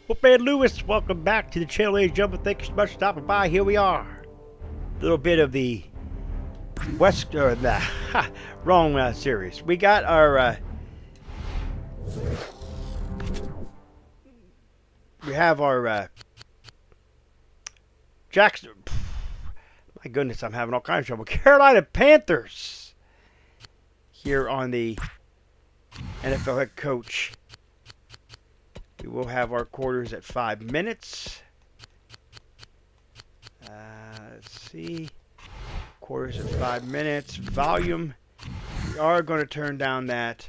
Well, Lewis, welcome back to the channel, ladies and gentlemen. Thank you so much for stopping by. Here we are. A little bit of the wrong series. We got our, we have our, Jackson. My goodness, I'm having all kinds of trouble. Carolina Panthers here on the NFL head coach. We will have our quarters at 5 minutes. Let's see. Quarters at 5 minutes. Volume. We are going to turn down that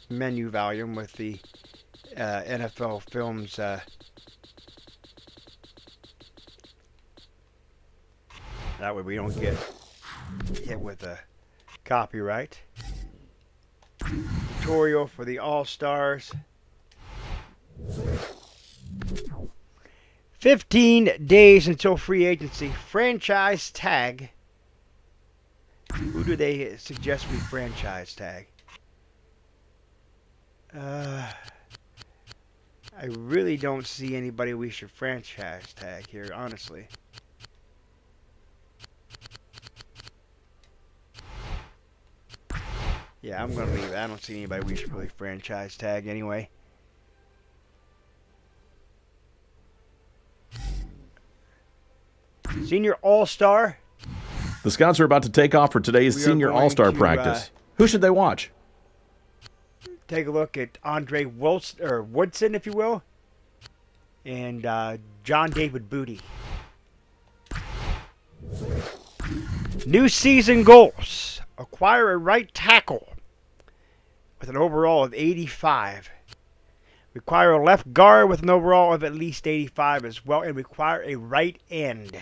menu volume with the NFL Films. That way we don't get hit with a copyright. Tutorial for the All-Stars. 15 days until free agency. Franchise tag. Who do they suggest we franchise tag? I really don't see anybody we should franchise tag here, honestly. Yeah, I'm going to leave it. I don't see anybody we should really franchise tag anyway. Senior All-Star. The Scouts are about to take off for today's Senior All-Star practice. Who should they watch? Take a look at Andre Woodson, if you will, and John David Booty. New season goals. Acquire a right tackle with an overall of 85. Require a left guard with an overall of at least 85 as well, and require a right end.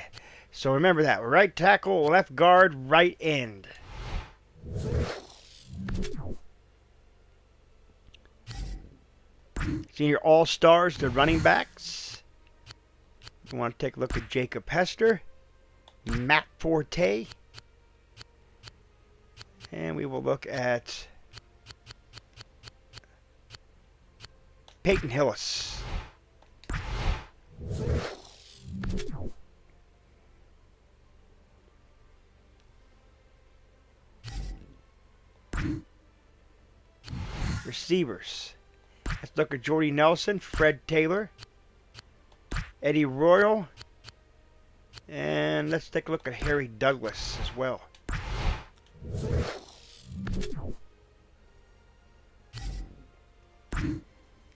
So remember that. Right tackle, left guard, right end. Senior All-Stars, the running backs. You want to take a look at Jacob Hester, Matt Forte, and we will look at Peyton Hillis. Receivers. Let's look at Jordy Nelson, Fred Taylor, Eddie Royal, and let's take a look at Harry Douglas as well.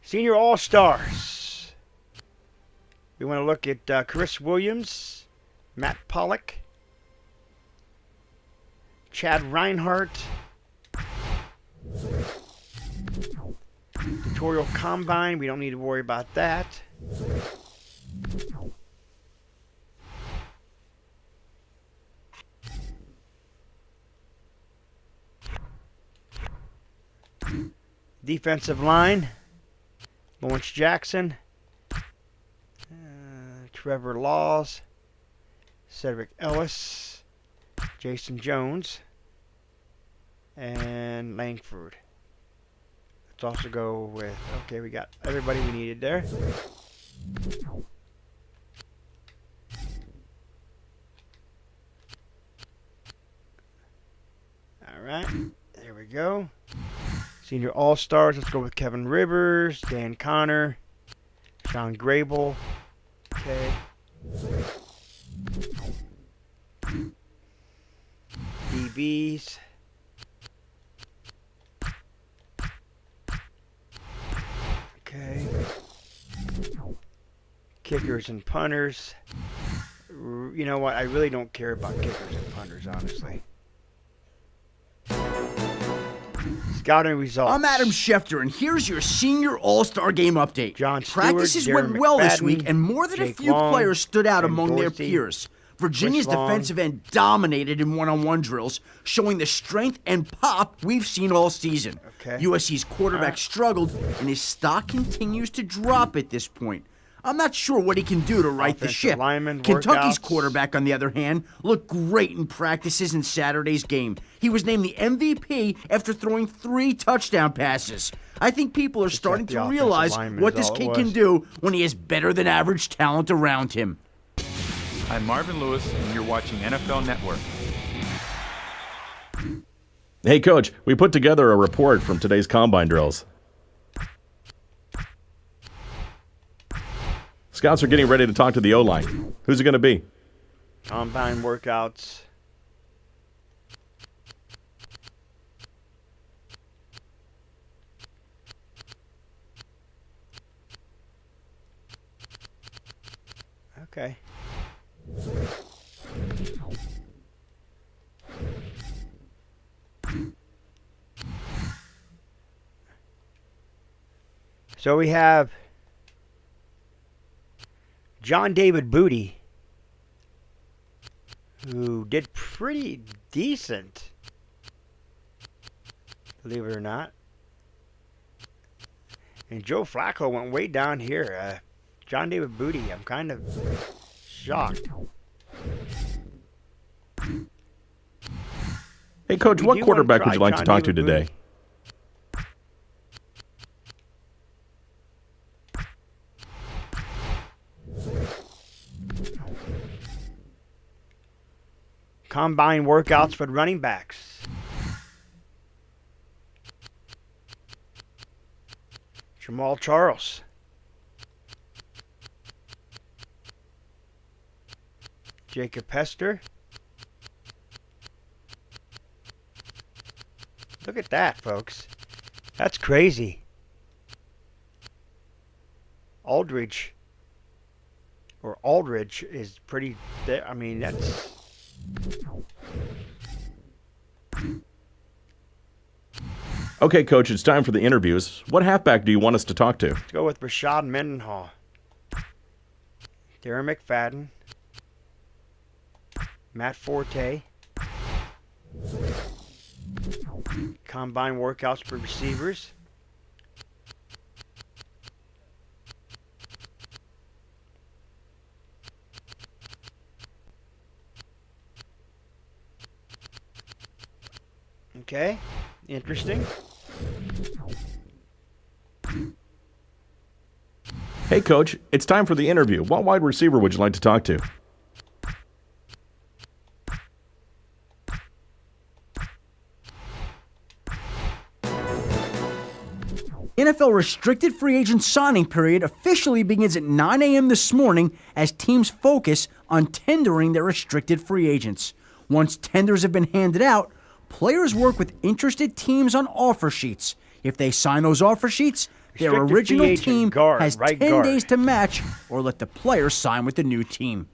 Senior All-Stars. We want to look at Chris Williams, Matt Pollock, Chad Reinhardt, Tutorial Combine. We don't need to worry about that. Defensive line. Lawrence Jackson, Trevor Laws, Cedric Ellis, Jason Jones, and Langford. Let's also go with, okay, we got everybody we needed there. All right, there we go. Senior All-Stars, let's go with Kevin Rivers, Dan Connor, Sean Grable. Okay. DBs. Okay. Kickers and punters. You know what? I really don't care about kickers and punters, honestly. Scouting results. I'm Adam Schefter, and here's your Senior All-Star Game update. John Stewart, Practices Darren went well this McFadden, week, and more than Jake a few Long, players stood out Ben among their Dorsey, peers. Virginia's Chris Long. defensive end dominated in one-on-one drills, showing the strength and pop we've seen all season. Okay. USC's quarterback struggled, and his stock continues to drop at this point. I'm not sure what he can do to right the Offensive ship. lineman Kentucky's workouts. quarterback, on the other hand, looked great in practices in Saturday's game. He was named the MVP after throwing 3 touchdown passes. I think people are starting the to offensive realize lineman what is this all it kid was. can do when he has better than average talent around him. I'm Marvin Lewis, and you're watching NFL Network. Hey, Coach, we put together a report from today's combine drills. Scouts are getting ready to talk to the O-line. Who's it going to be? Combine workouts. Okay. So we have John David Booty, who did pretty decent, believe it or not. And Joe Flacco went way down here. John David Booty, I'm kind of shocked. Hey, Coach, We what do wanna quarterback try would you like to John talk to David today? Booty. Combine workouts for the running backs. Jamal Charles. Jacob Hester. Look at that, folks. That's crazy. Aldridge is pretty. I mean, that's. Okay, Coach, it's time for the interviews. What halfback do you want us to talk to? Let's go with Rashad Mendenhall. Darren McFadden. Matt Forte. Combine workouts for receivers. Okay, interesting. Hey, Coach, it's time for the interview. What wide receiver would you like to talk to? NFL restricted free agent signing period officially begins at 9 a.m. this morning as teams focus on tendering their restricted free agents. Once tenders have been handed out, players work with interested teams on offer sheets. If they sign those offer sheets, their Restricted free original agent team guard, has right 10 guard. days to match or let the player sign with the new team.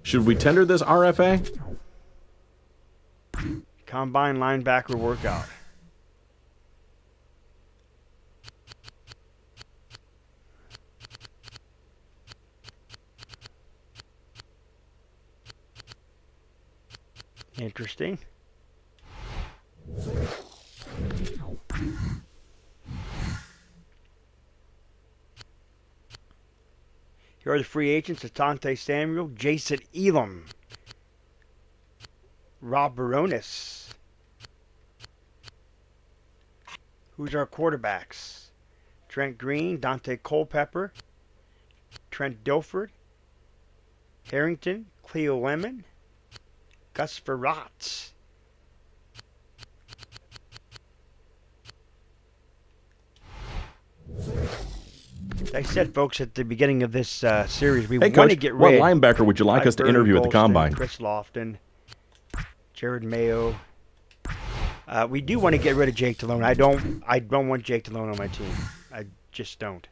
Should we tender this RFA? Combine linebacker workout. Interesting. Here are the free agents: Asante Samuel, Jason Elam, Rob Baronis. Who's our quarterbacks? Trent Green, Dante Culpepper, Trent Dilford, Harrington, Cleo Lemon, Gus Verratz. I said, folks, at the beginning of this series, we Hey, want Coach, to get what rid linebacker would you like us to Blackburn, interview at the Golston, Combine? Chris Lofton, Jared Mayo. We do want to get rid of Jake Delhomme. I don't want Jake Delhomme on my team. I just don't.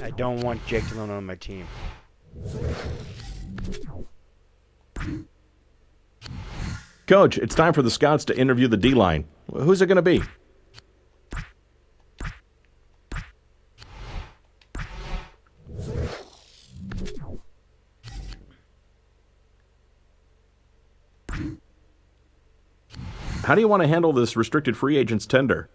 I don't want Jake Delhomme on my team. Coach, it's time for the scouts to interview the D-line. Who's it going to be? How do you want to handle this restricted free agents tender?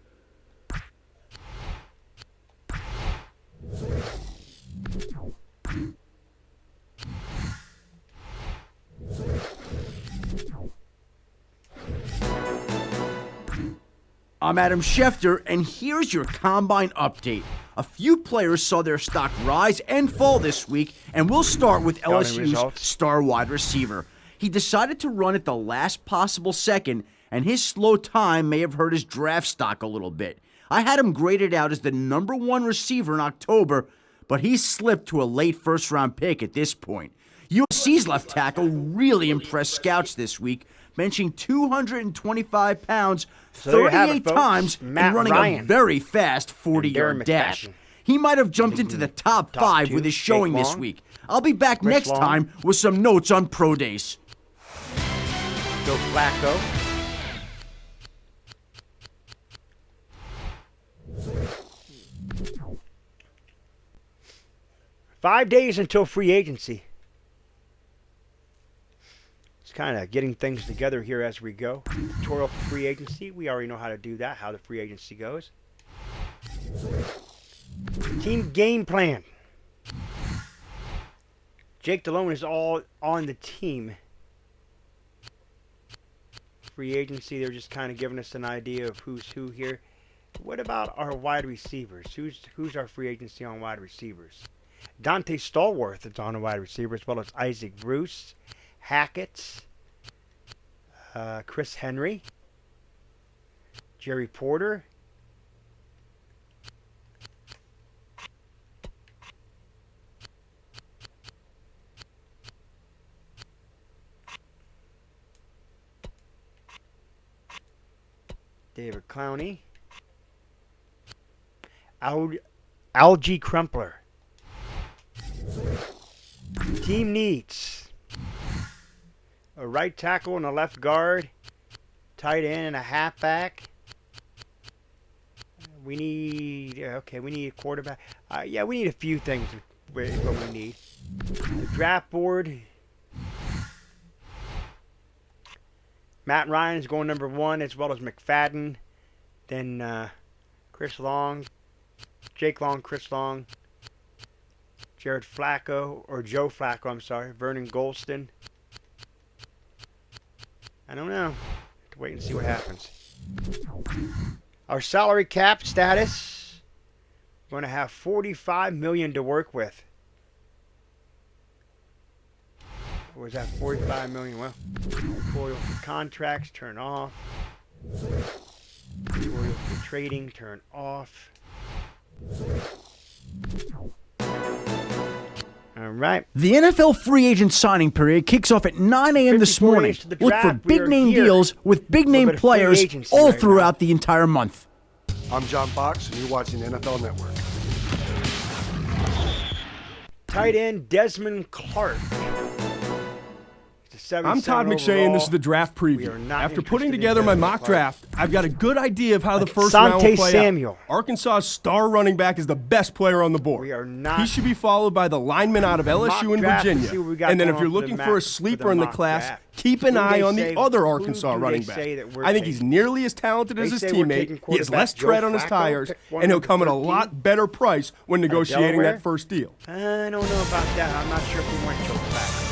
I'm Adam Schefter, and here's your Combine update. A few players saw their stock rise and fall this week, and we'll start with LSU's star wide receiver. He decided to run at the last possible second, and his slow time may have hurt his draft stock a little bit. I had him graded out as the #1 receiver in October, but he's slipped to a late first-round pick at this point. USC's left tackle really impressed scouts this week, benching 225 pounds 38 times and running a very fast 40-yard dash. He might have jumped into the top 5 with his showing this week. I'll be back next time with some notes on pro days. Joe Flacco. Five days until free agency. Kind of getting things together here as we go. Tutorial for free agency. We already know how to do that, how the free agency goes. Team game plan. Jake Delhomme is all on the team. Free agency, they're just kind of giving us an idea of who's who here. What about our wide receivers? Who's our free agency on wide receivers? Dante Stallworth is on a wide receiver, as well as Isaac Bruce, Hackett, Chris Henry, Jerry Porter, David Clowney, Algie Crumpler. Team needs a right tackle and a left guard, tight end and a halfback. We need a quarterback. Yeah, we need a few things. What we need. The draft board. Matt Ryan is going #1, as well as McFadden. Then Chris Long, Jake Long, Chris Long, Joe Flacco, I'm sorry, Vernon Golston. I don't know. Have to wait and see what happens. Our salary cap status. We're going to have $45 million to work with. Or was that $45 million? Well, tutorial for contracts, turn off. Tutorial for trading, turn off. All right. The NFL free agent signing period kicks off at 9 a.m. this morning. Look for big-name deals with big-name players all throughout the entire month. I'm John Fox, and you're watching NFL Network. Tight end Desmond Clark. I'm Todd McShay, and this is the draft preview. After putting together my mock draft, I've got a good idea of how the first round will play out. Arkansas's star running back is the best player on the board. He should be followed by the lineman out of LSU and Virginia. And then if you're looking for a sleeper in the class, keep an eye on the other Arkansas running back. I think he's nearly as talented as his teammate. He has less tread on his tires, and he'll come at a lot better price when negotiating that first deal. I don't know about that. I'm not sure if we want Joe Flacco.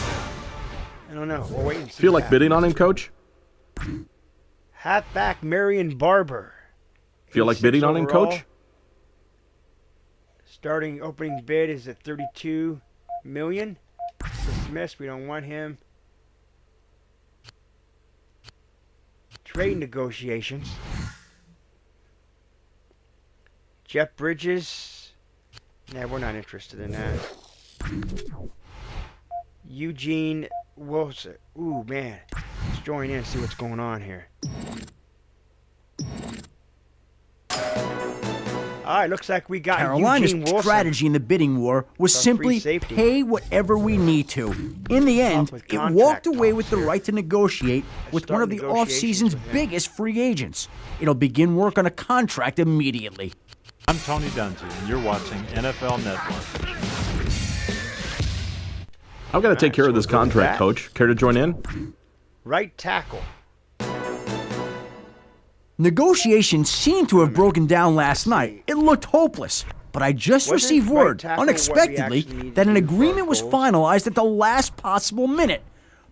I don't know. We'll wait and see. Feel like bidding on him, Coach? Halfback Marion Barber. Feel like bidding on him, Coach? Starting opening bid is at $32 million. Dismissed. We don't want him. Trade negotiations. Jeff Bridges. Nah, we're not interested in that. Eugene Wilson. Ooh, man. Let's join in and see what's going on here. All right, looks like we got Carolina's Eugene Wilson. Strategy in the bidding war was simply pay whatever we need to. In the end, it walked away with the right to negotiate with one of the offseason's biggest free agents. It'll begin work on a contract immediately. I'm Tony Dungy, and you're watching NFL Network. I've got to take care of this contract, Coach. Care to join in? Right tackle. Negotiations seem to have broken down last night. It looked hopeless. But I just received word, unexpectedly, that an agreement was finalized at the last possible minute.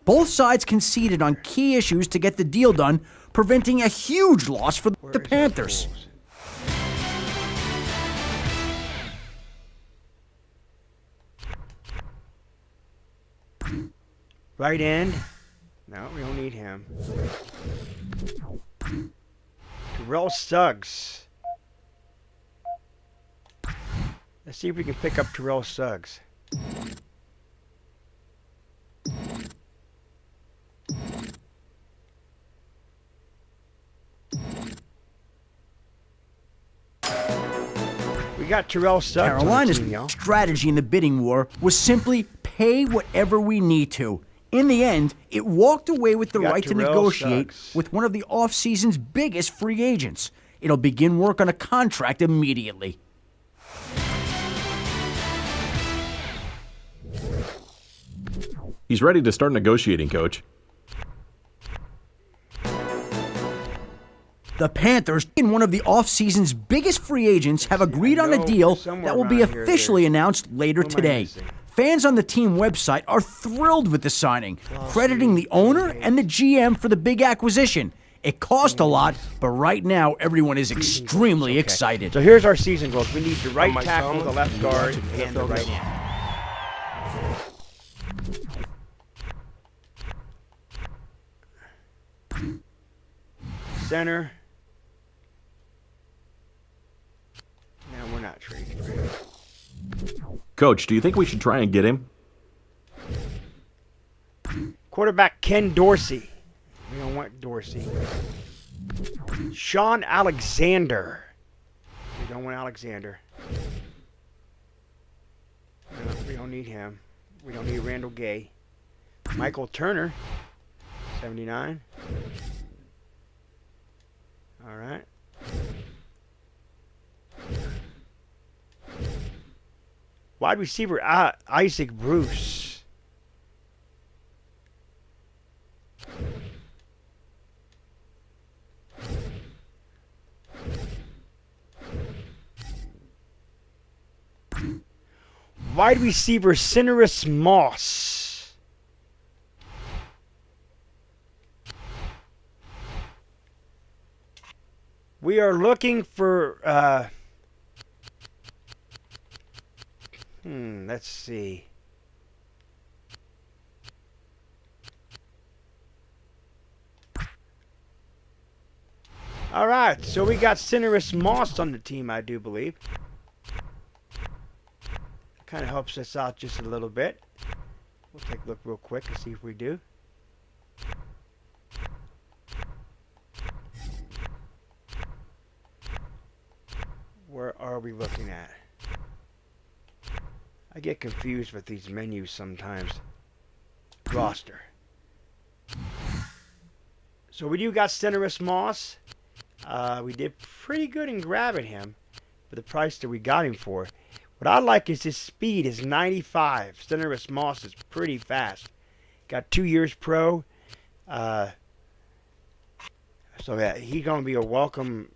Both sides conceded on key issues to get the deal done, preventing a huge loss for the Panthers. Right end. No, we don't need him. Terrell Suggs. Let's see if we can pick up Terrell Suggs. We got Terrell Suggs. Carolina's on the team, strategy in the bidding war was simply pay whatever we need to. In the end, it walked away with the right to negotiate with one of the offseason's biggest free agents. It'll begin work on a contract immediately. He's ready to start negotiating, Coach. The Panthers, in one of the offseason's biggest free agents, have agreed on a deal that will be officially announced later today. Fans on the team website are thrilled with the signing, crediting the owner and the GM for the big acquisition. It cost a lot, but right now everyone is extremely excited. So here's our season goals. We need the right tackle, the left guard, and the right end. Center. No, we're not trading for him. Coach, do you think we should try and get him? Quarterback Ken Dorsey. We don't want Dorsey. Sean Alexander. We don't want Alexander. No, we don't need him. We don't need Randall Gay. Michael Turner. 79. All right. Wide receiver Isaac Bruce. Wide receiver Cineris Moss. We are looking for let's see. All right, so we got Cineris Moss on the team, I do believe. Kind of helps us out just a little bit. We'll take a look real quick and see if we do. Where are we looking at? I get confused with these menus sometimes. Roster. So we do got Cineris Moss. We did pretty good in grabbing him for the price that we got him for. What I like is his speed is 95. Cineris Moss is pretty fast. Got 2 years pro. So yeah, he's going to be a welcome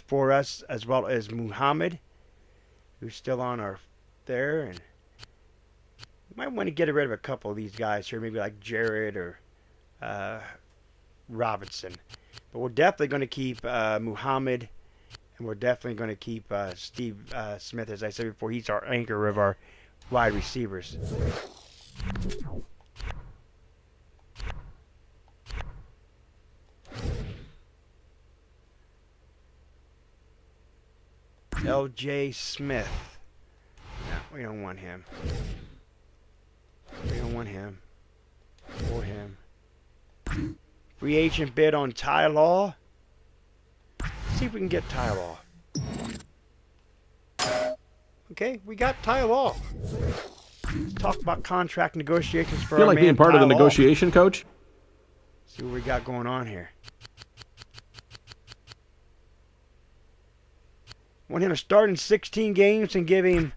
for us, as well as Muhammad, who's still on our there. And we might want to get rid of a couple of these guys here, maybe like Jared or Robinson. But we're definitely going to keep Muhammad, and we're definitely going to keep Steve Smith, as I said before. He's our anchor of our wide receivers. L.J. Smith. No, we don't want him. We don't want him. Or him. Free agent bid on Ty Law. Let's see if we can get Ty Law. Okay, we got Ty Law. Let's talk about contract negotiations for Feel our like man, being part Ty of the Law. negotiation, Coach? See what we got going on here. Want him to start in 16 games and give him...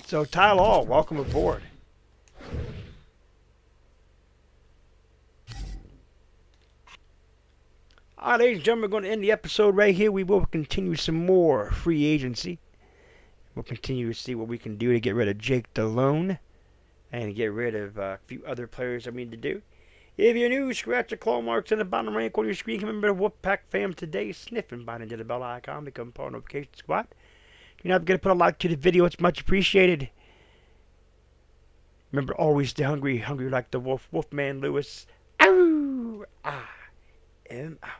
So, Ty Law, welcome aboard. All right, ladies and gentlemen, we're going to end the episode right here. We will continue some more free agency. We'll continue to see what we can do to get rid of Jake Delhomme and get rid of a few other players that we need to do. If you're new, scratch the claw marks in the bottom right corner of your screen. Remember the Wolfpack fam today. Sniff and bind into the bell icon. Become part of the notification squad. You're not going to put a like to the video. It's much appreciated. Remember, always stay hungry. Hungry like the wolf. Wolfman Lewis. Ow! I am out.